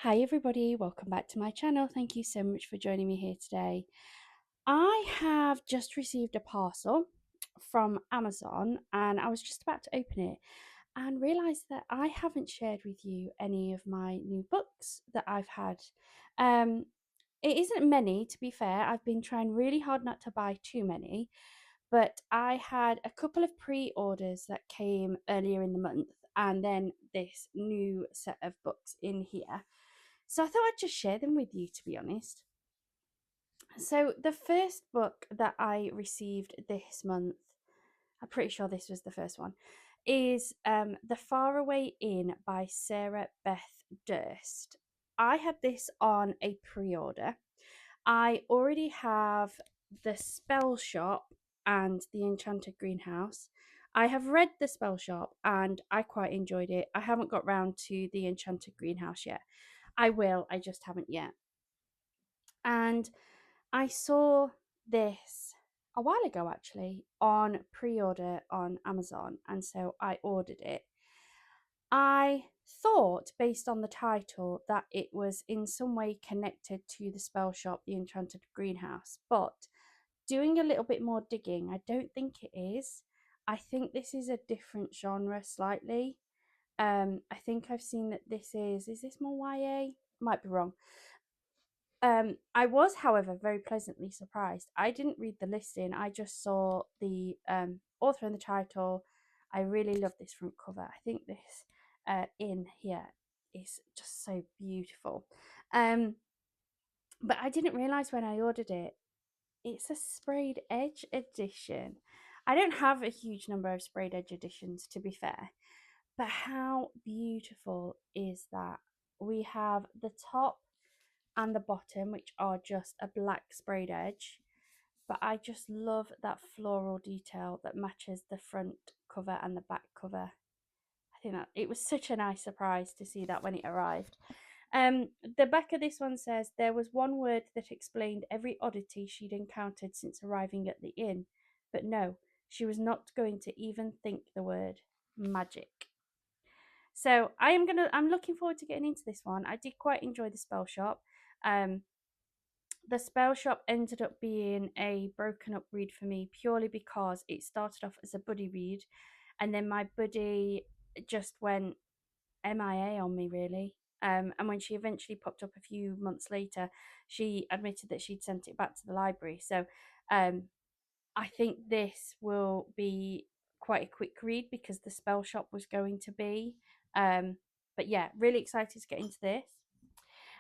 Hi everybody, welcome back to my channel. Thank you so much for joining me here today. I have just received a parcel from Amazon and I was just about to open it and realised that I haven't shared with you any of my new books that I've had. Um, it isn't many, to be fair. I've been trying really hard not to buy too many, but I had a couple of pre-orders that came earlier in the month and then this new set of books in here. So I thought I'd just share them with you, to be honest. So the first book that I received this month, I'm pretty sure this was the first one, is The Faraway Inn by Sarah Beth Durst. I had this on a pre-order. I already have The Spell Shop and The Enchanted Greenhouse. I have read The Spell Shop and I quite enjoyed it. I haven't got round to The Enchanted Greenhouse yet. I will, I just haven't yet. And I saw this a while ago actually on pre-order on Amazon, and so I ordered it. I thought, based on the title, that it was in some way connected to The Spell Shop, The Enchanted Greenhouse, but doing a little bit more digging, I don't think it is. I think this is a different genre slightly. I think I've seen that this is this more YA? Might be wrong. I was, however, very pleasantly surprised. I didn't read the listing. I just saw the author and the title. I really love this front cover. I think this in here is just so beautiful. Um, but I didn't realize when I ordered it, it's a sprayed edge edition. I don't have a huge number of sprayed edge editions, to be fair, but how beautiful is that? We have the top and the bottom, which are just a black sprayed edge. But I just love that floral detail that matches the front cover and the back cover. I think that it was such a nice surprise to see that when it arrived. The back of this one says there was one word that explained every oddity she'd encountered since arriving at the inn, but no, she was not going to even think the word magic. So I'm looking forward to getting into this one. I did quite enjoy the spell shop. Um, the spell shop ended up being a broken up read for me purely because it started off as a buddy read and then my buddy just went MIA on me, really. And when she eventually popped up a few months later, she admitted that she'd sent it back to the library. So um, I think this will be quite a quick read because the spell shop was going to be. Um, but yeah, really excited to get into this.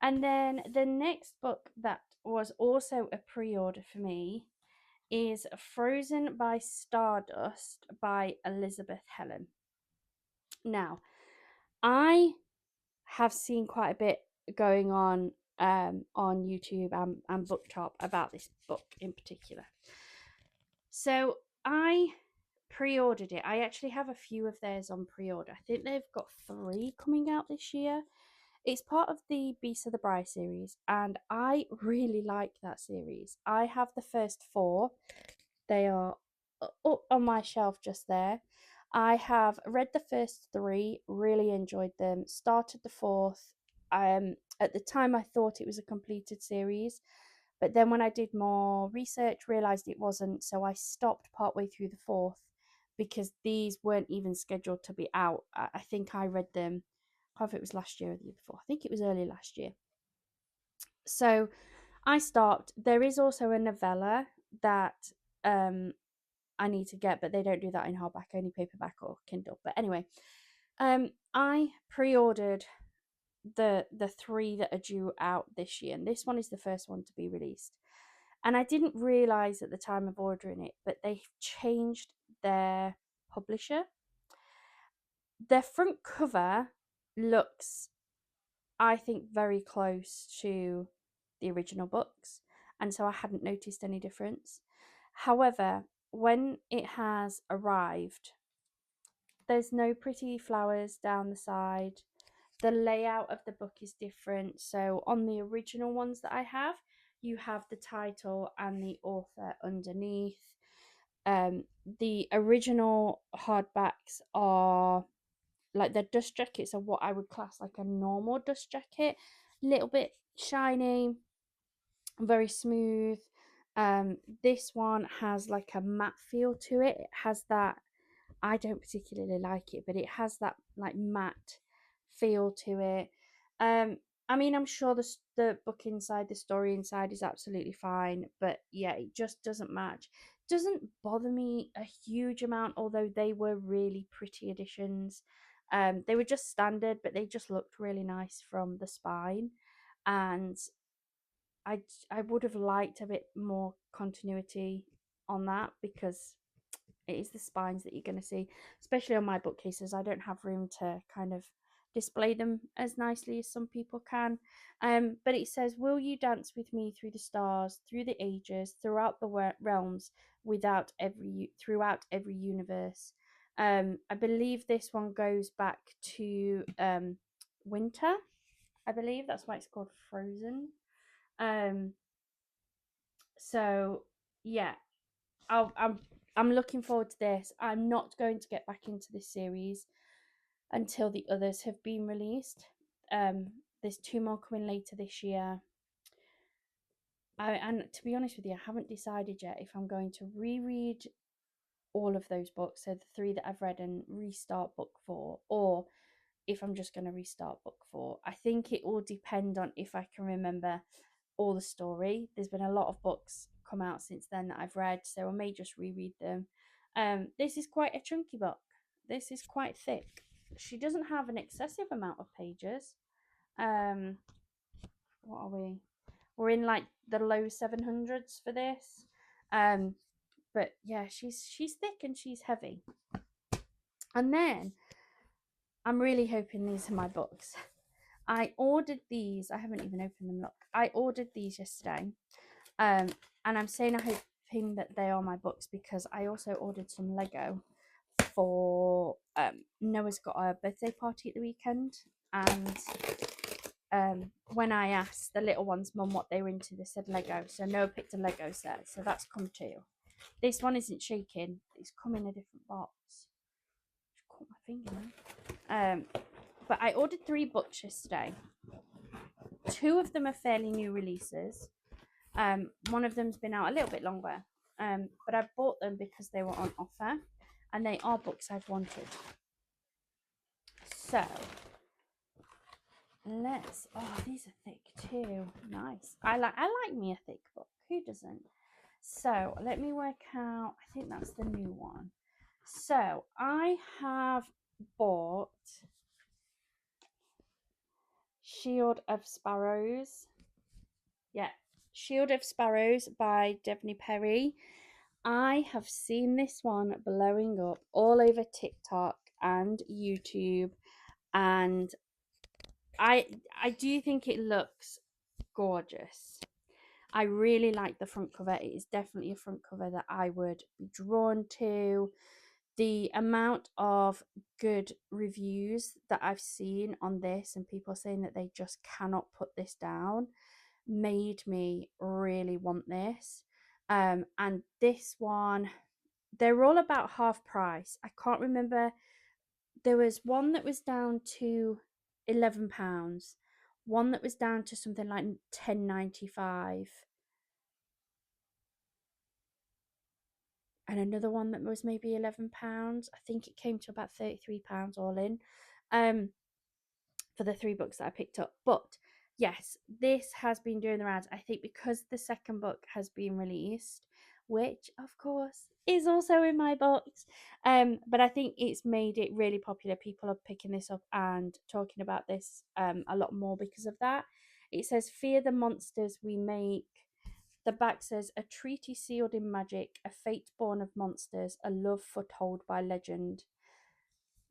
And then the next book that was also a pre order for me is Frozen by Stardust by Elizabeth Helen. Now, I have seen quite a bit going on YouTube and BookTok about this book in particular. So I pre-ordered it. I actually have a few of theirs on pre-order. I think they've got 3 coming out this year. It's part of the Beast of the Briar series, and I really like that series. I have the first 4. They are up on my shelf just there. I have read the first 3, really enjoyed them, started the 4th. At the time, I thought it was a completed series, but then when I did more research, realised it wasn't, so I stopped partway through the 4th because these weren't even scheduled to be out. I think I read them, I can't remember if it was last year or the year before. I think it was early last year. So I stopped. There is also a novella that I need to get, but they don't do that in hardback, only paperback or Kindle. But anyway, I pre-ordered the 3 that are due out this year, and this one is the first one to be released. And I didn't realize at the time of ordering it, but they've changed their publisher. Their front cover looks, I think, very close to the original books, and so I hadn't noticed any difference. However, when it has arrived, there's no pretty flowers down the side. The layout of the book is different. So on the original ones that I have, you have the title and the author underneath. The original hardbacks are like the dust jackets are what I would class like a normal dust jacket, little bit shiny, very smooth. This one has like a matte feel to it. It has that, I don't particularly like it, but it has that like matte feel to it. Um, I mean, I'm sure the book inside, the story inside is absolutely fine, but yeah, it just doesn't match. Doesn't bother me a huge amount, although they were really pretty additions. They were just standard, but they just looked really nice from the spine, and I I would have liked a bit more continuity on that, because it is the spines that you're going to see, especially on my bookcases. I don't have room to kind of display them as nicely as some people can. But it says, "Will you dance with me through the stars, through the ages, throughout the realms, throughout every universe?" I believe this one goes back to winter. I believe that's why it's called Frozen. Um, so yeah, I'll, I'm I'm looking forward to this. I'm not going to get back into this series until the others have been released. Um, there's two more coming later this year. And to be honest with you, I haven't decided yet if I'm going to reread all of those books, so the three that I've read, and restart book four, or if I'm just going to restart book four. I think it will depend on if I can remember all the story. There's been a lot of books come out since then that I've read, so I may just reread them. This is quite a chunky book. This is quite thick. She doesn't have an excessive amount of pages. Um, what are we? We're in like the low 700s for this. Um, but yeah, she's thick and she's heavy. And then I'm really hoping these are my books. I ordered these. I haven't even opened them. Look, I ordered these yesterday. And I'm saying I'm hoping that they are my books because I also ordered some Lego for Noah's got a birthday party at the weekend, and when I asked the little one's mum what they were into, they said Lego. So Noah picked a Lego set. So that's come too. This one isn't shaking. It's come in a different box. Just caught my finger now. But I ordered 3 books yesterday. 2 of them are fairly new releases. One of them's been out a little bit longer. But I bought them because they were on offer, and they are books I've wanted. So these are thick too. Nice. I like me a thick book. Who doesn't? So let me work out. I think that's the new one. So I have bought Shield of Sparrows. Yeah, Shield of Sparrows by Devney Perry. I have seen this one blowing up all over TikTok and YouTube, and I do think it looks gorgeous. I really like the front cover. It is definitely a front cover that I would be drawn to. The amount of good reviews that I've seen on this, and people saying that they just cannot put this down, made me really want this. And this one, they're all about half price. I can't remember. There was one that was down to £11, one that was down to something like £10.95, and another one that was maybe £11. I think it came to about £33 all in. For the 3 books that I picked up. But yes, this has been doing the rounds. I think because the second book has been released, which of course is also in my box. But I think it's made it really popular. People are picking this up and talking about this a lot more because of that. It says, "Fear the monsters we make." The back says, "A treaty sealed in magic, a fate born of monsters, a love foretold by legend."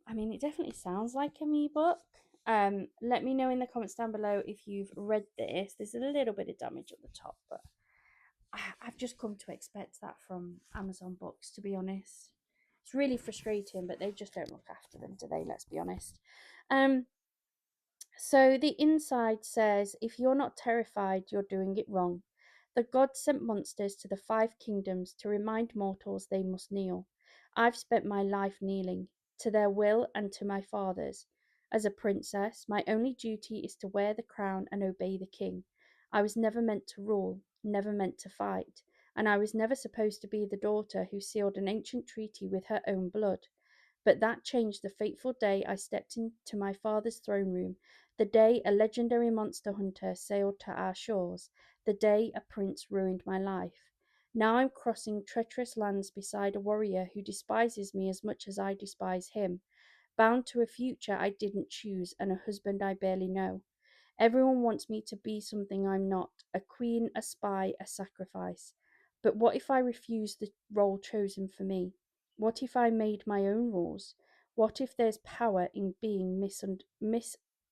I mean, it definitely sounds like a me book. Let me know in the comments down below if you've read this. There's a little bit of damage at the top, but I've just come to expect that from Amazon Books, to be honest. It's really frustrating, but they just don't look after them, do they? Let's be honest. So the inside says, "If you're not terrified, you're doing it wrong. The gods sent monsters to the 5 kingdoms to remind mortals they must kneel. I've spent my life kneeling. to their will and to my father's. As a princess, my only duty is to wear the crown and obey the king. I was never meant to rule, never meant to fight, and I was never supposed to be the daughter who sealed an ancient treaty with her own blood. But that changed the fateful day I stepped into my father's throne room, the day a legendary monster hunter sailed to our shores, the day a prince ruined my life. Now I'm crossing treacherous lands beside a warrior who despises me as much as I despise him, bound to a future I didn't choose and a husband I barely know. Everyone wants me to be something I'm not, a queen, a spy, a sacrifice. But what if I refuse the role chosen for me? What if I made my own rules? What if there's power in being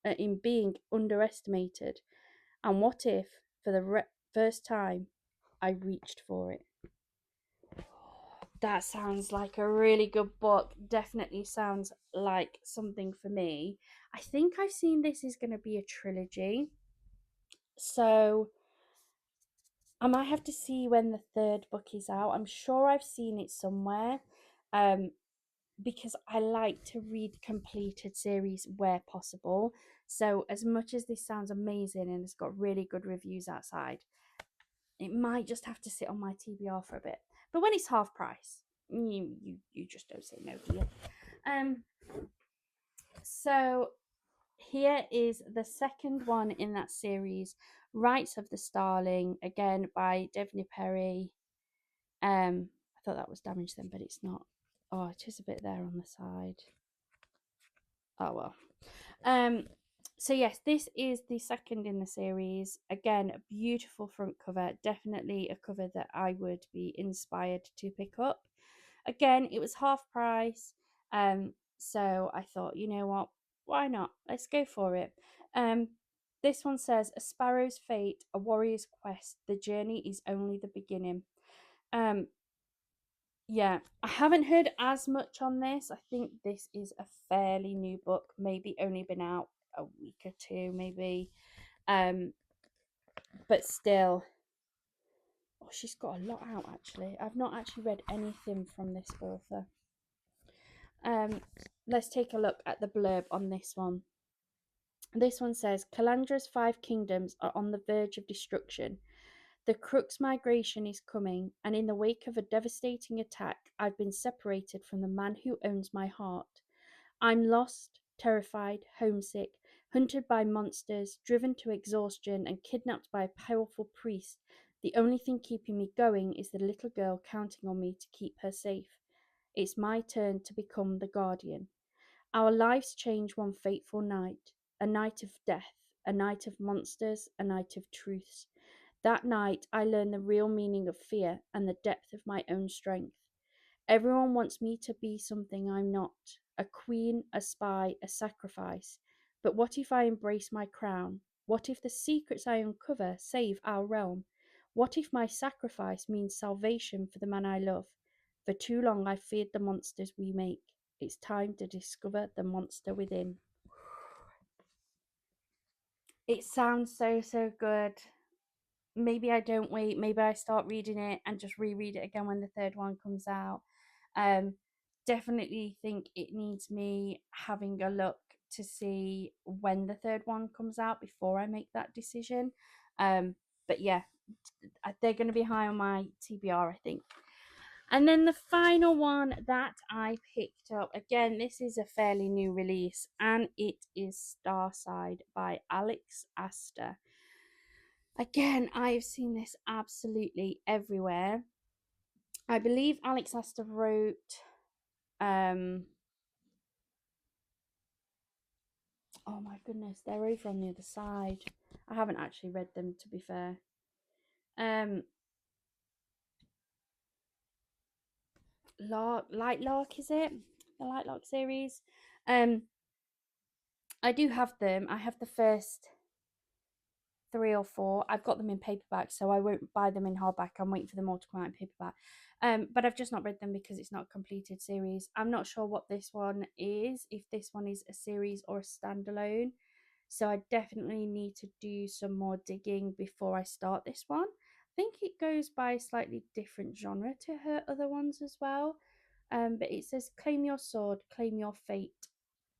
in being underestimated? And what if, for the first time, I reached for it? That sounds like a really good book. Definitely sounds like something for me. I think I've seen this is going to be a trilogy. So I might have to see when the third book is out. I'm sure I've seen it somewhere. Um, because I like to read completed series where possible. So as much as this sounds amazing and it's got really good reviews outside, it might just have to sit on my TBR for a bit. But when it's half price, you just don't say no, do you? So here is the second one in that series, Rights of the Starling, again by Devney Perry. I thought that was damaged then, but it's not. Oh, it is a bit there on the side. Oh well. Um, so yes, this is the second in the series. Again, a beautiful front cover. Definitely a cover that I would be inspired to pick up. Again, it was half price. So I thought, you know what? Why not? Let's go for it. Um, this one says, "A sparrow's fate, a warrior's quest. The journey is only the beginning." Um, yeah, I haven't heard as much on this. I think this is a fairly new book, maybe only been out a week or two, maybe. Um, but still, oh, she's got a lot out actually. I've not actually read anything from this author. Let's take a look at the blurb on this one. This one says, Calandra's 5 kingdoms are on the verge of destruction. The Crux migration is coming, and in the wake of a devastating attack, I've been separated from the man who owns my heart. I'm lost, terrified, homesick, hunted by monsters, driven to exhaustion, and kidnapped by a powerful priest. The only thing keeping me going is the little girl counting on me to keep her safe. It's my turn to become the guardian. Our lives change one fateful night, a night of death, a night of monsters, a night of truths. That night, I learn the real meaning of fear and the depth of my own strength. Everyone wants me to be something I'm not, a queen, a spy, a sacrifice. But what if I embrace my crown? What if the secrets I uncover save our realm? What if my sacrifice means salvation for the man I love? For too long I've feared the monsters we make. It's time to discover the monster within. It sounds so good. Maybe I don't wait. Maybe I start reading it and just reread it again when the third one comes out. Um, Definitely think it needs me having a look to see when the third one comes out before I make that decision. But yeah, they're going to be high on my TBR, I think. And then the final one that I picked up, again, this is a fairly new release, and it is Starside by Alex Aster. Again, I've seen this absolutely everywhere. I believe Alex Aster wrote oh my goodness, they're over on the other side. I haven't actually read them, to be fair. Light Lark, is it? The Light Lark series. Um I do have them. I have the first 3 or 4. I've got them in paperback, so I won't buy them in hardback. I'm waiting for them all to come out in paperback. But I've just not read them because it's not a completed series. I'm not sure what this one is, if this one is a series or a standalone. So I definitely need to do some more digging before I start this one. I think it goes by a slightly different genre to her other ones as well. But it says, "Claim your sword, claim your fate.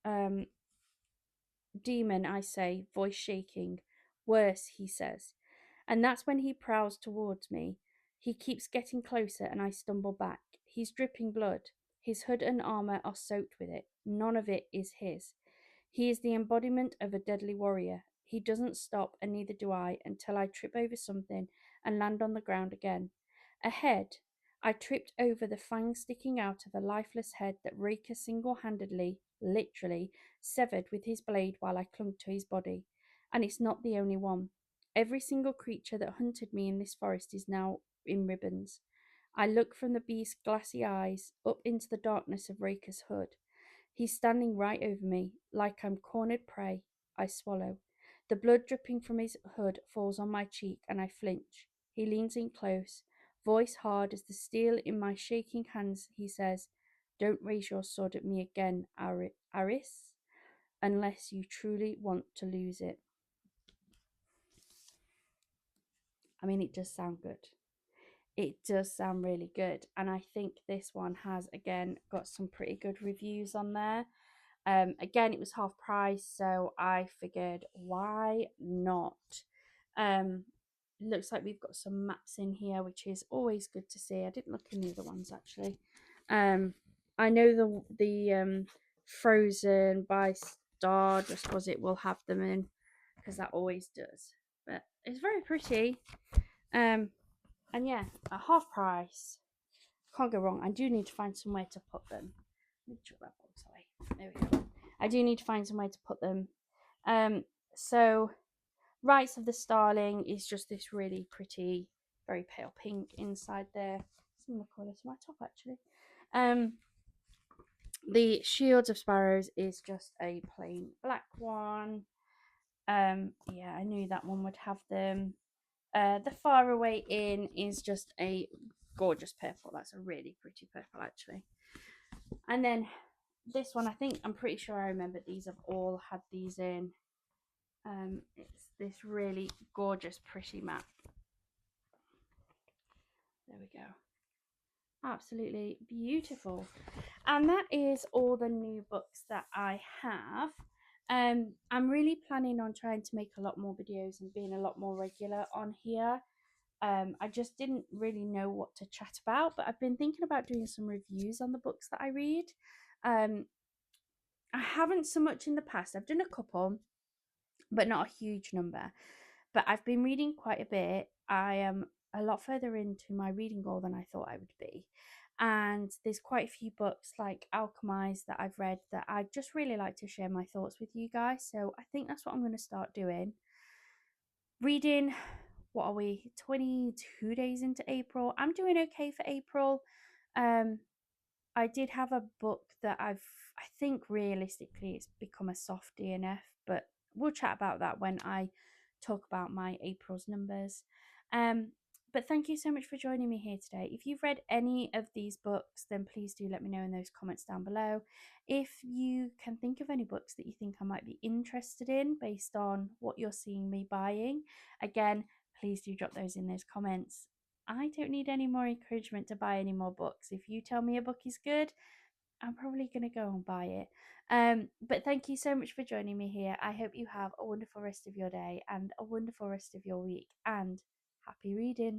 Um, Demon, I say, voice shaking. Worse, he says. And that's when he prowls towards me. He keeps getting closer, and I stumble back. He's dripping blood. His hood and armor are soaked with it. None of it is his. He is the embodiment of a deadly warrior. He doesn't stop, and neither do I, until I trip over something and land on the ground again. Ahead, I tripped over the fangs sticking out of a lifeless head that Raker single handedly, literally, severed with his blade while I clung to his body. And it's not the only one. Every single creature that hunted me in this forest is now in ribbons. I look from the beast's glassy eyes up into the darkness of Raker's hood. He's standing right over me, like I'm cornered prey. I swallow. The blood dripping from his hood falls on my cheek, and I flinch. He leans in close, voice hard as the steel in my shaking hands. He says, "Don't raise your sword at me again, Aris, unless you truly want to lose it." I mean, it does sound good. It does sound really good. And I think this one has, again, got some pretty good reviews on there. Again, it was half price, so I figured, why not? Um, Looks like we've got some maps in here, which is always good to see. I didn't look in the other ones actually. I know the Frozen by Stardust was it will have them in, because that always does. But it's very pretty. And yeah, at half price, can't go wrong. I do need to find somewhere to put them. Let me chuck that box away. There we go. I do need to find somewhere to put them. So Rites of the Starling is just this really pretty, very pale pink inside there. Similar colour to my top actually. The Shields of Sparrows is just a plain black one. Yeah, I knew that one would have them. The Faraway Inn is just a gorgeous purple. That's a really pretty purple actually. And then this one, I'm pretty sure I remember these have all had these in. It's this really gorgeous, pretty map. There we go. Absolutely beautiful. And that is all the new books that I have. I'm really planning on trying to make a lot more videos and being a lot more regular on here. I just didn't really know what to chat about, but I've been thinking about doing some reviews on the books that I read. Um, I haven't so much in the past. I've done a couple, but not a huge number. But I've been reading quite a bit. I am a lot further into my reading goal than I thought I would be. And there's quite a few books like Alchemize that I've read that I'd just really like to share my thoughts with you guys. So I think that's what I'm going to start doing. Reading, what are we, 22 days into April? I'm doing okay for April. I did have a book that I think realistically it's become a soft DNF, but we'll chat about that when I talk about my April's numbers. Um, but thank you so much for joining me here today. If you've read any of these books, then please do let me know in those comments down below. If you can think of any books that you think I might be interested in based on what you're seeing me buying, again, please do drop those in those comments. I don't need any more encouragement to buy any more books. If you tell me a book is good, I'm probably going to go and buy it. But thank you so much for joining me here. I hope you have a wonderful rest of your day and a wonderful rest of your week, and happy reading.